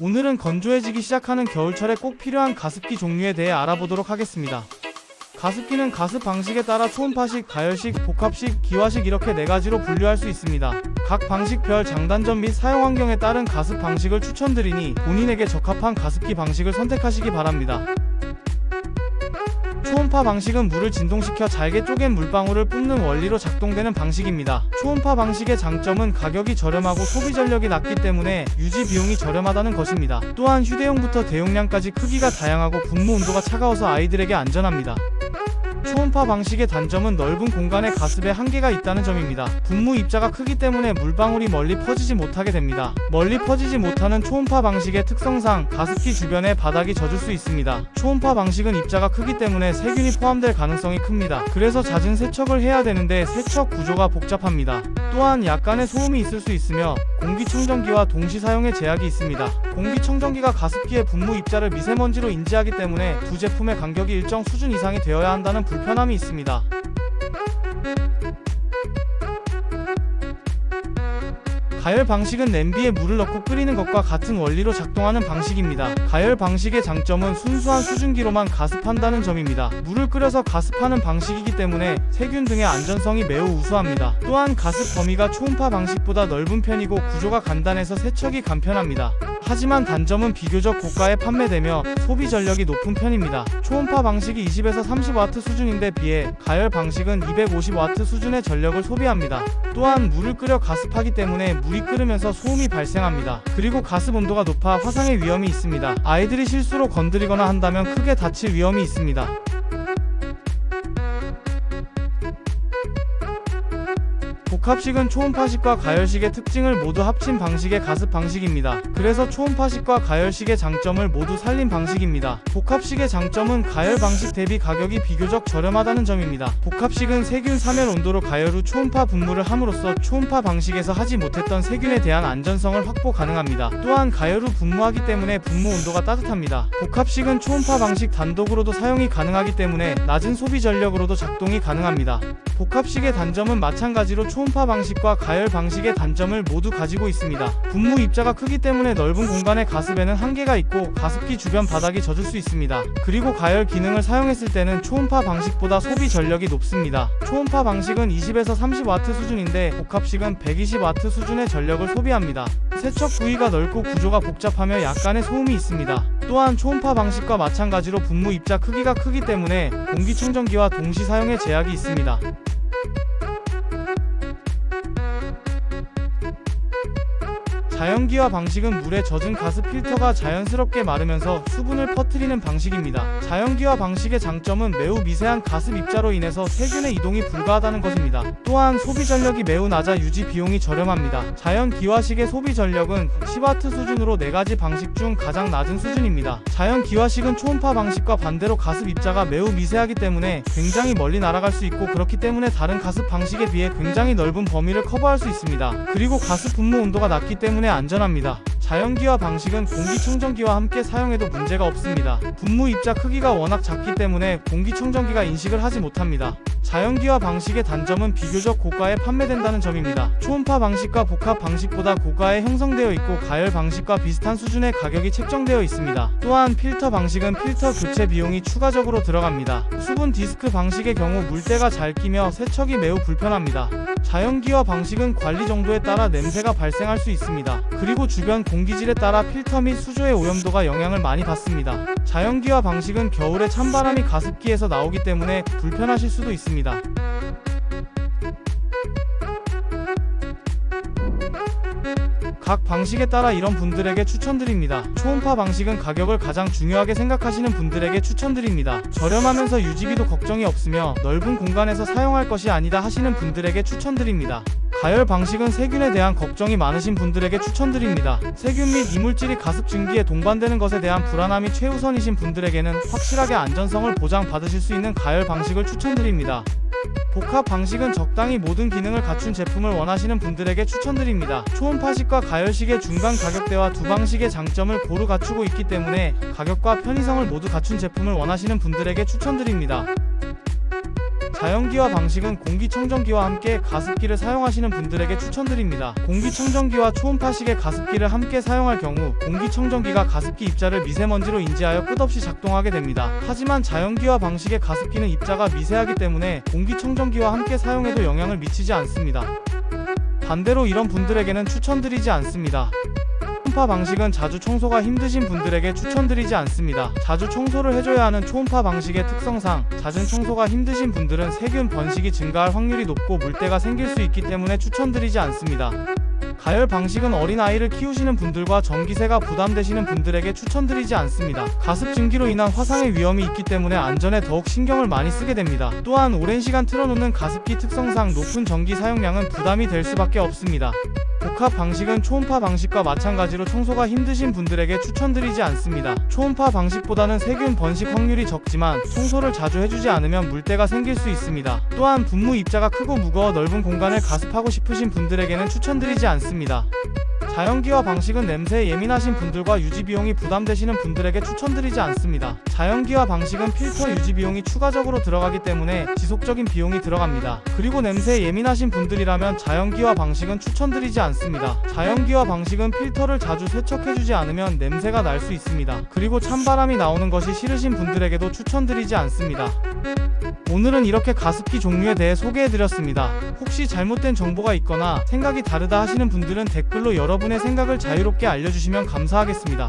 오늘은 건조해지기 시작하는 겨울철에 꼭 필요한 가습기 종류에 대해 알아보도록 하겠습니다. 가습기는 가습 방식에 따라 초음파식, 가열식, 복합식, 기화식 이렇게 4가지로 분류할 수 있습니다. 각 방식별 장단점 및 사용 환경에 따른 가습 방식을 추천드리니 본인에게 적합한 가습기 방식을 선택하시기 바랍니다. 초음파 방식은 물을 진동시켜 잘게 쪼갠 물방울을 뿜는 원리로 작동되는 방식입니다. 초음파 방식의 장점은 가격이 저렴하고 소비 전력이 낮기 때문에 유지 비용이 저렴하다는 것입니다. 또한 휴대용부터 대용량까지 크기가 다양하고 분무 온도가 차가워서 아이들에게 안전합니다. 초음파 방식의 단점은 넓은 공간에 가습에 한계가 있다는 점입니다. 분무 입자가 크기 때문에 물방울이 멀리 퍼지지 못하게 됩니다. 멀리 퍼지지 못하는 초음파 방식의 특성상 가습기 주변에 바닥이 젖을 수 있습니다. 초음파 방식은 입자가 크기 때문에 세균이 포함될 가능성이 큽니다. 그래서 잦은 세척을 해야 되는데 세척 구조가 복잡합니다. 또한 약간의 소음이 있을 수 있으며 공기청정기와 동시 사용에 제약이 있습니다. 공기청정기가 가습기의 분무 입자를 미세먼지로 인지하기 때문에 두 제품의 간격이 일정 수준 이상이 되어야 한다는 불편함이 있습니다. 가열 방식은 냄비에 물을 넣고 끓이는 것과 같은 원리로 작동하는 방식입니다. 가열 방식의 장점은 순수한 수증기로만 가습한다는 점입니다. 물을 끓여서 가습하는 방식이기 때문에 세균 등의 안전성이 매우 우수합니다. 또한 가습 범위가 초음파 방식보다 넓은 편이고 구조가 간단해서 세척이 간편합니다. 하지만 단점은 비교적 고가에 판매되며 소비 전력이 높은 편입니다. 초음파 방식이 20에서 30W 수준인데 비해 가열 방식은 250W 수준의 전력을 소비합니다. 또한 물을 끓여 가습하기 때문에 물이 끓으면서 소음이 발생합니다. 그리고 가습 온도가 높아 화상의 위험이 있습니다. 아이들이 실수로 건드리거나 한다면 크게 다칠 위험이 있습니다. 복합식은 초음파식과 가열식의 특징을 모두 합친 방식의 가습 방식입니다. 그래서 초음파식과 가열식의 장점을 모두 살린 방식입니다. 복합식의 장점은 가열 방식 대비 가격이 비교적 저렴하다는 점입니다. 복합식은 세균 사멸 온도로 가열 후 초음파 분무를 함으로써 초음파 방식에서 하지 못했던 세균에 대한 안전성을 확보 가능합니다. 또한 가열 후 분무하기 때문에 분무 온도가 따뜻합니다. 복합식은 초음파 방식 단독으로도 사용이 가능하기 때문에 낮은 소비 전력으로도 작동이 가능합니다. 복합식의 단점은 마찬가지로 초음파 방식과 가열 방식의 단점을 모두 가지고 있습니다. 분무 입자가 크기 때문에 넓은 공간의 가습에는 한계가 있고 가습기 주변 바닥이 젖을 수 있습니다. 그리고 가열 기능을 사용했을 때는 초음파 방식보다 소비 전력이 높습니다. 초음파 방식은 20에서 30W 수준인데 복합식은 120W 수준의 전력을 소비합니다. 세척 부위가 넓고 구조가 복잡하며 약간의 소음이 있습니다. 또한 초음파 방식과 마찬가지로 분무 입자 크기가 크기 때문에 공기청정기와 동시 사용에 제약이 있습니다. 자연기화 방식은 물에 젖은 가습 필터가 자연스럽게 마르면서 수분을 퍼뜨리는 방식입니다. 자연기화 방식의 장점은 매우 미세한 가습 입자로 인해서 세균의 이동이 불가하다는 것입니다. 또한 소비 전력이 매우 낮아 유지 비용이 저렴합니다. 자연기화식의 소비 전력은 10W 수준으로 4가지 방식 중 가장 낮은 수준입니다. 자연기화식은 초음파 방식과 반대로 가습 입자가 매우 미세하기 때문에 굉장히 멀리 날아갈 수 있고 그렇기 때문에 다른 가습 방식에 비해 굉장히 넓은 범위를 커버할 수 있습니다. 그리고 가습 분무 온도가 낮기 때문에 안전합니다. 자연기화 방식은 공기청정기와 함께 사용해도 문제가 없습니다. 분무 입자 크기가 워낙 작기 때문에 공기청정기가 인식을 하지 못합니다. 자연기화 방식의 단점은 비교적 고가에 판매된다는 점입니다. 초음파 방식과 복합 방식보다 고가에 형성되어 있고 가열 방식과 비슷한 수준의 가격이 책정되어 있습니다. 또한 필터 방식은 필터 교체 비용이 추가적으로 들어갑니다. 수분 디스크 방식의 경우 물때가 잘 끼며 세척이 매우 불편합니다. 자연기화 방식은 관리 정도에 따라 냄새가 발생할 수 있습니다. 그리고 주변 공기질에 따라 필터 및 수조의 오염도가 영향을 많이 받습니다. 자연기화 방식은 겨울에 찬바람이 가습기에서 나오기 때문에 불편하실 수도 있습니다. 각 방식에 따라 이런 분들에게 추천드립니다. 초음파 방식은 가격을 가장 중요하게 생각하시는 분들에게 추천드립니다. 저렴하면서 유지비도 걱정이 없으며 넓은 공간에서 사용할 것이 아니다 하시는 분들에게 추천드립니다. 가열 방식은 세균에 대한 걱정이 많으신 분들에게 추천드립니다. 세균 및 이물질이 가습 증기에 동반되는 것에 대한 불안함이 최우선이신 분들에게는 확실하게 안전성을 보장받으실 수 있는 가열 방식을 추천드립니다. 복합 방식은 적당히 모든 기능을 갖춘 제품을 원하시는 분들에게 추천드립니다. 초음파식과 가열식의 중간 가격대와 두 방식의 장점을 고루 갖추고 있기 때문에 가격과 편의성을 모두 갖춘 제품을 원하시는 분들에게 추천드립니다. 자연기화 방식은 공기청정기와 함께 가습기를 사용하시는 분들에게 추천드립니다. 공기청정기와 초음파식의 가습기를 함께 사용할 경우 공기청정기가 가습기 입자를 미세먼지로 인지하여 끝없이 작동하게 됩니다. 하지만 자연기화 방식의 가습기는 입자가 미세하기 때문에 공기청정기와 함께 사용해도 영향을 미치지 않습니다. 반대로 이런 분들에게는 추천드리지 않습니다. 초음파 방식은 자주 청소가 힘드신 분들에게 추천드리지 않습니다. 자주 청소를 해줘야 하는 초음파 방식의 특성상 잦은 청소가 힘드신 분들은 세균 번식이 증가할 확률이 높고 물때가 생길 수 있기 때문에 추천드리지 않습니다. 가열 방식은 어린아이를 키우시는 분들과 전기세가 부담되시는 분들에게 추천드리지 않습니다. 가습 증기로 인한 화상의 위험이 있기 때문에 안전에 더욱 신경을 많이 쓰게 됩니다. 또한 오랜 시간 틀어놓는 가습기 특성상 높은 전기 사용량은 부담이 될 수밖에 없습니다. 복합 방식은 초음파 방식과 마찬가지로 청소가 힘드신 분들에게 추천드리지 않습니다. 초음파 방식보다는 세균 번식 확률이 적지만 청소를 자주 해주지 않으면 물때가 생길 수 있습니다. 또한 분무 입자가 크고 무거워 넓은 공간을 가습하고 싶으신 분들에게는 추천드리지 않습니다. 자연기화 방식은 냄새에 예민하신 분들과 유지 비용이 부담되시는 분들에게 추천드리지 않습니다. 자연기화 방식은 필터 유지 비용이 추가적으로 들어가기 때문에 지속적인 비용이 들어갑니다. 그리고 냄새에 예민하신 분들이라면 자연기화 방식은 추천드리지 않습니다. 자연기화 방식은 필터를 자주 세척해주지 않으면 냄새가 날 수 있습니다. 그리고 찬바람이 나오는 것이 싫으신 분들에게도 추천드리지 않습니다. 오늘은 이렇게 가습기 종류에 대해 소개해드렸습니다. 혹시 잘못된 정보가 있거나 생각이 다르다 하시는 분들은 댓글로 여러분의 생각을 자유롭게 알려주시면 감사하겠습니다.